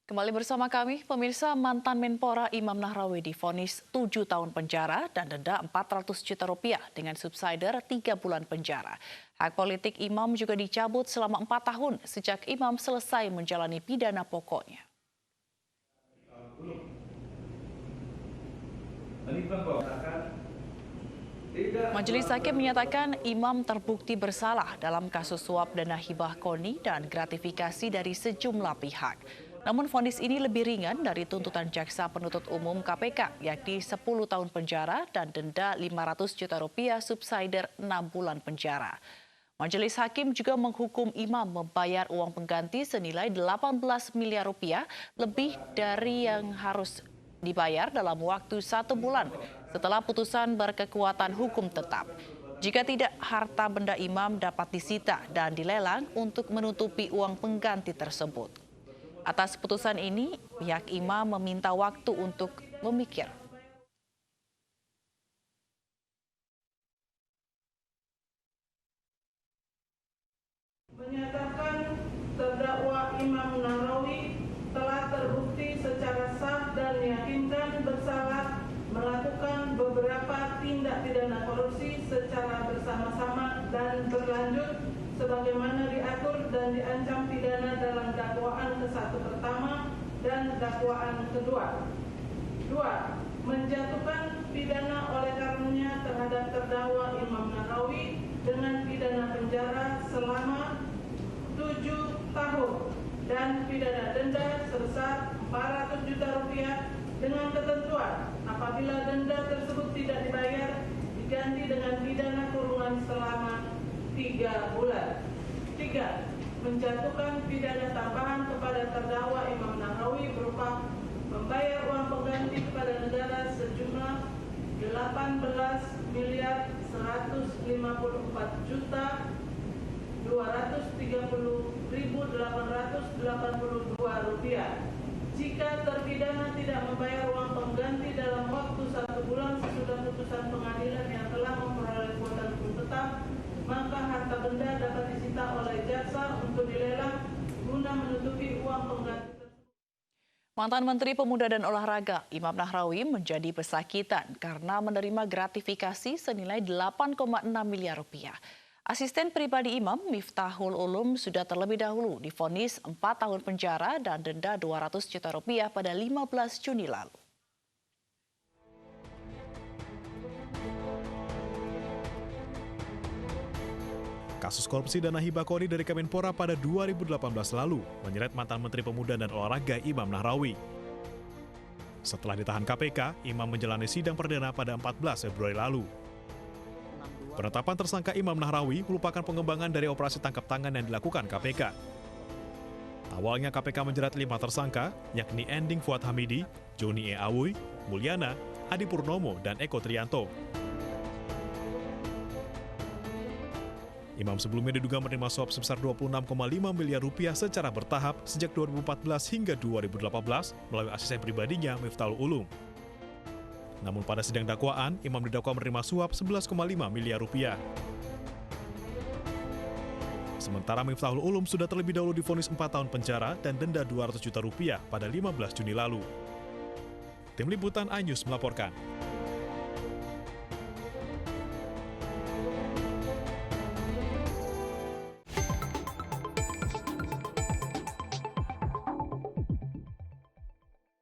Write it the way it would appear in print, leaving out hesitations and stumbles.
Kembali bersama kami, pemirsa. Mantan Menpora Imam Nahrawi divonis 7 tahun penjara dan denda 400 juta rupiah dengan subsidiar 3 bulan penjara. Hak politik Imam juga dicabut selama 4 tahun sejak Imam selesai menjalani pidana pokoknya. Majelis Hakim menyatakan Imam terbukti bersalah dalam kasus suap dana hibah KONI dan gratifikasi dari sejumlah pihak. Namun vonis ini lebih ringan dari tuntutan jaksa penuntut umum KPK, yakni 10 tahun penjara dan denda 500 juta rupiah subsidiar 6 bulan penjara. Majelis Hakim juga menghukum Imam membayar uang pengganti senilai 18 miliar rupiah lebih dari yang harus dibayar dalam waktu 1 bulan setelah putusan berkekuatan hukum tetap. Jika tidak, harta benda Imam dapat disita dan dilelang untuk menutupi uang pengganti tersebut. Atas putusan ini, pihak Imam meminta waktu untuk memikir. Menyatakan terdakwa Imam Nahrawi telah terbukti secara sah dan meyakinkan bersalah melakukan beberapa tindak pidana korupsi secara bersama-sama dan berlanjut sebagaimana diatur dan diancam pidana dalam dakwaan ke-1 pertama dan dakwaan kedua. 2. Menjatuhkan pidana oleh karenanya terhadap terdakwa Imam Nahrawi dengan pidana penjara selama 7 tahun dan pidana denda sebesar 400 juta rupiah dengan ketentuan apabila denda tersebut tidak dibayar diganti dengan pidana kurungan selama 3 bulan. 3. Menjatuhkan pidana tambahan kepada terdakwa Imam Nahrawi berupa membayar uang pengganti kepada negara sejumlah 18 miliar 154 juta 230.882 rupiah. Jika terpidana tidak membayar uang pengganti dalam waktu 1 bulan sesudah putusan pengadilan yang telah memperoleh kekuatan hukum tetap, maka harta benda dapat disita oleh jaksa untuk dilelang guna menutupi uang pengganti. Mantan Menteri Pemuda dan Olahraga Imam Nahrawi menjadi pesakitan karena menerima gratifikasi senilai 8,6 miliar rupiah. Asisten pribadi Imam, Miftahul Ulum, sudah terlebih dahulu divonis 4 tahun penjara dan denda 200 juta rupiah pada 15 Juni lalu. Kasus korupsi dana hibah KONI dari Kemenpora pada 2018 lalu menyeret mantan Menteri Pemuda dan Olahraga Imam Nahrawi. Setelah ditahan KPK, Imam menjalani sidang perdana pada 14 Februari lalu. Penetapan tersangka Imam Nahrawi merupakan pengembangan dari operasi tangkap tangan yang dilakukan KPK. Awalnya KPK menjerat 5 tersangka, yakni Ending Fuad Hamidi, Joni E. Awuy, Mulyana, Adi Purnomo, dan Eko Trianto. Imam sebelumnya diduga menerima suap sebesar 26,5 miliar rupiah secara bertahap sejak 2014 hingga 2018 melalui asisten pribadinya Miftahul Ulum. Namun pada sidang dakwaan, Imam didakwa menerima suap 11,5 miliar rupiah. Sementara Miftahul Ulum sudah terlebih dahulu divonis 4 tahun penjara dan denda 200 juta rupiah pada 15 Juni lalu. Tim Liputan iNews melaporkan.